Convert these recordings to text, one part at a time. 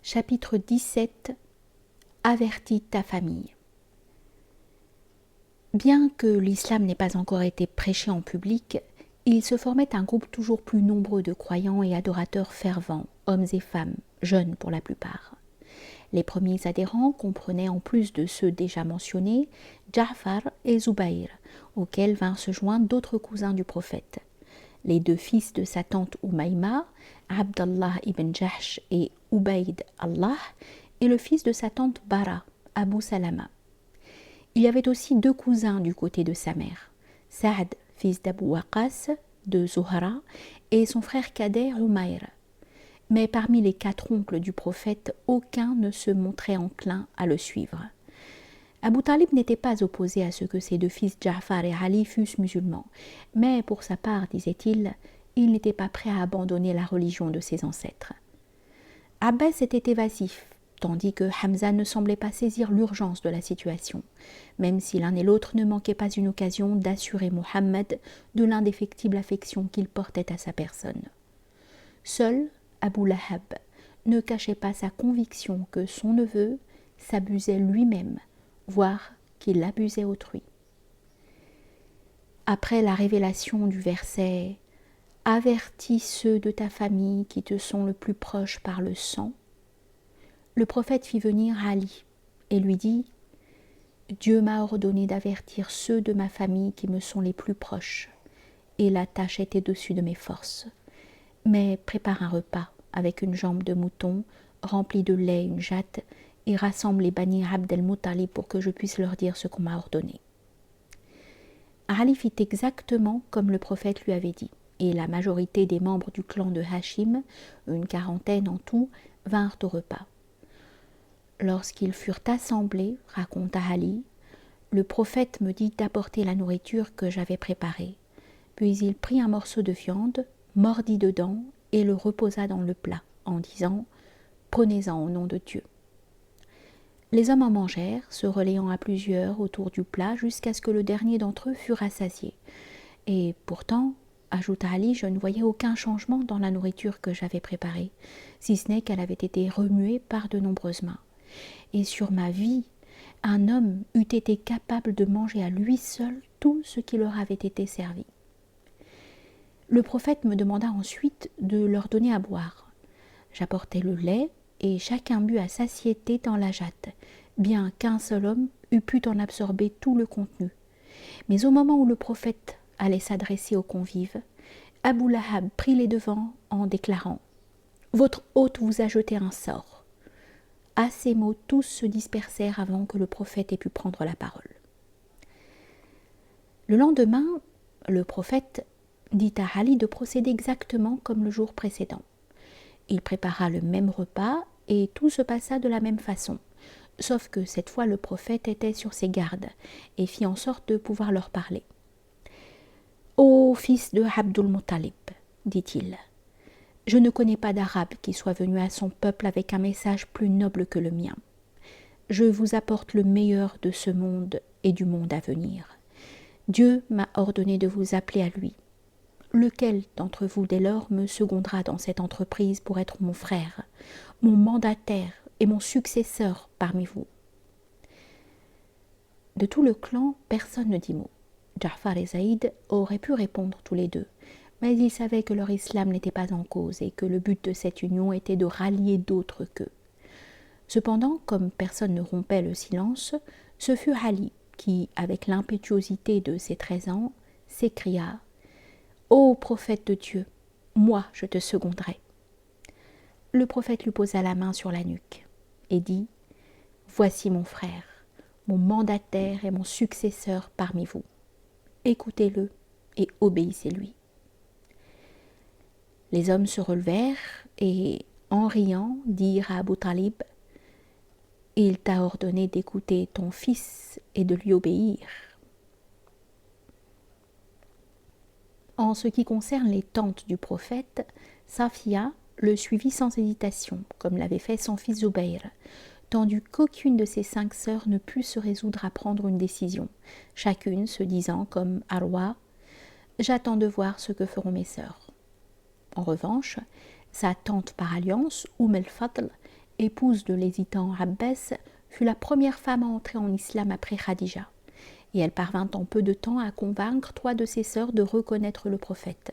Chapitre 17. Avertis ta famille. Bien que l'islam n'ait pas encore été prêché en public, il se formait un groupe toujours plus nombreux de croyants et adorateurs fervents, hommes et femmes, jeunes pour la plupart. Les premiers adhérents comprenaient, en plus de ceux déjà mentionnés, Ja'far et Zubayr, auxquels vinrent se joindre d'autres cousins du prophète. Les deux fils de sa tante Umayma, Abdallah ibn Jahsh et Ubayd Allah, et le fils de sa tante Bara, Abu Salama. Il y avait aussi deux cousins du côté de sa mère, Saad, fils d'Abu Waqas, de Zuhra, et son frère cadet Umayr. Mais parmi les quatre oncles du prophète, aucun ne se montrait enclin à le suivre. Abu Talib n'était pas opposé à ce que ses deux fils Ja'far et Ali fussent musulmans, mais pour sa part, disait-il, il n'était pas prêt à abandonner la religion de ses ancêtres. Abbas était évasif, tandis que Hamza ne semblait pas saisir l'urgence de la situation, même si l'un et l'autre ne manquaient pas une occasion d'assurer Mohammed de l'indéfectible affection qu'il portait à sa personne. Seul Abu Lahab ne cachait pas sa conviction que son neveu s'abusait lui-même, voire qu'il abusait autrui. Après la révélation du verset « Avertis ceux de ta famille qui te sont le plus proches par le sang », le prophète fit venir Ali et lui dit « Dieu m'a ordonné d'avertir ceux de ma famille qui me sont les plus proches, et la tâche est au-dessus de mes forces. Mais prépare un repas avec une jambe de mouton remplie de lait, une jatte, et rassemble les Bani Abd el-Muttalib pour que je puisse leur dire ce qu'on m'a ordonné. » Ali fit exactement comme le prophète lui avait dit, et la majorité des membres du clan de Hachim, une quarantaine en tout, vinrent au repas. Lorsqu'ils furent assemblés, raconta Ali, le prophète me dit d'apporter la nourriture que j'avais préparée. Puis il prit un morceau de viande, mordit dedans et le reposa dans le plat, en disant « Prenez-en au nom de Dieu ». Les hommes en mangèrent, se relayant à plusieurs autour du plat jusqu'à ce que le dernier d'entre eux fût rassasié. Et pourtant, ajouta Ali, je ne voyais aucun changement dans la nourriture que j'avais préparée, si ce n'est qu'elle avait été remuée par de nombreuses mains. Et sur ma vie, un homme eût été capable de manger à lui seul tout ce qui leur avait été servi. Le prophète me demanda ensuite de leur donner à boire. J'apportai le lait, et chacun but à satiété dans la jatte, bien qu'un seul homme eût pu en absorber tout le contenu. Mais au moment où le prophète allait s'adresser aux convives, Abu Lahab prit les devants en déclarant « Votre hôte vous a jeté un sort ». À ces mots, tous se dispersèrent avant que le prophète ait pu prendre la parole. Le lendemain, le prophète dit à Ali de procéder exactement comme le jour précédent. Il prépara le même repas et tout se passa de la même façon, sauf que cette fois le prophète était sur ses gardes et fit en sorte de pouvoir leur parler. « Ô fils de Abdul Muttalib, dit-il, je ne connais pas d'arabe qui soit venu à son peuple avec un message plus noble que le mien. Je vous apporte le meilleur de ce monde et du monde à venir. Dieu m'a ordonné de vous appeler à lui. Lequel d'entre vous dès lors me secondera dans cette entreprise pour être mon frère, mon mandataire et mon successeur parmi vous ?» De tout le clan, personne ne dit mot. Ja'far et Zaïd auraient pu répondre tous les deux, mais ils savaient que leur islam n'était pas en cause et que le but de cette union était de rallier d'autres qu'eux. Cependant, comme personne ne rompait le silence, ce fut Ali qui, avec l'impétuosité de ses 13 ans, s'écria « Ô prophète de Dieu, moi je te seconderai. » Le prophète lui posa la main sur la nuque et dit « Voici mon frère, mon mandataire et mon successeur parmi vous. Écoutez-le et obéissez-lui. » Les hommes se relevèrent et, en riant, dirent à Abu Talib « Il t'a ordonné d'écouter ton fils et de lui obéir. » En ce qui concerne les tantes du prophète, Safia le suivit sans hésitation, comme l'avait fait son fils Zubayr, tandis qu'aucune de ses 5 sœurs ne put se résoudre à prendre une décision, chacune se disant comme Arwa « J'attends de voir ce que feront mes sœurs. » En revanche, sa tante par alliance, el-Fadl, épouse de l'hésitant Abbas, fut la première femme à entrer en islam après Khadija, et elle parvint en peu de temps à convaincre 3 de ses sœurs de reconnaître le prophète.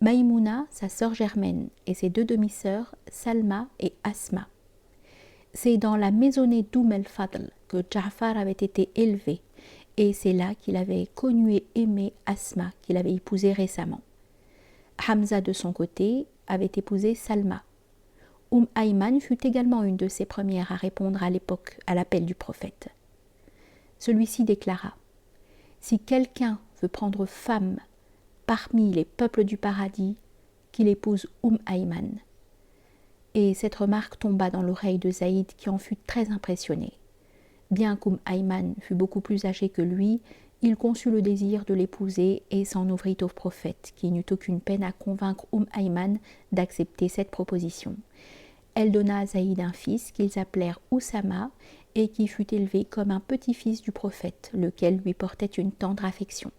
Maïmouna, sa sœur germaine, et ses 2 demi-sœurs, Salma et Asma. C'est dans la maisonnée d'Oum el-Fadl que Ja'far avait été élevé, et c'est là qu'il avait connu et aimé Asma, qu'il avait épousée récemment. Hamza, de son côté, avait épousé Salma. Ayman fut également une de ses premières à répondre à l'époque à l'appel du prophète. Celui-ci déclara « Si quelqu'un veut prendre femme parmi les peuples du paradis, qu'il épouse Ayman. » Et cette remarque tomba dans l'oreille de Zaïd qui en fut très impressionné. Bien Ayman fût beaucoup plus âgé que lui, il conçut le désir de l'épouser et s'en ouvrit au prophète, qui n'eut aucune peine à convaincre Ayman d'accepter cette proposition. Elle donna à Zaïd un fils qu'ils appelèrent Oussama et qui fut élevé comme un petit-fils du prophète, lequel lui portait une tendre affection.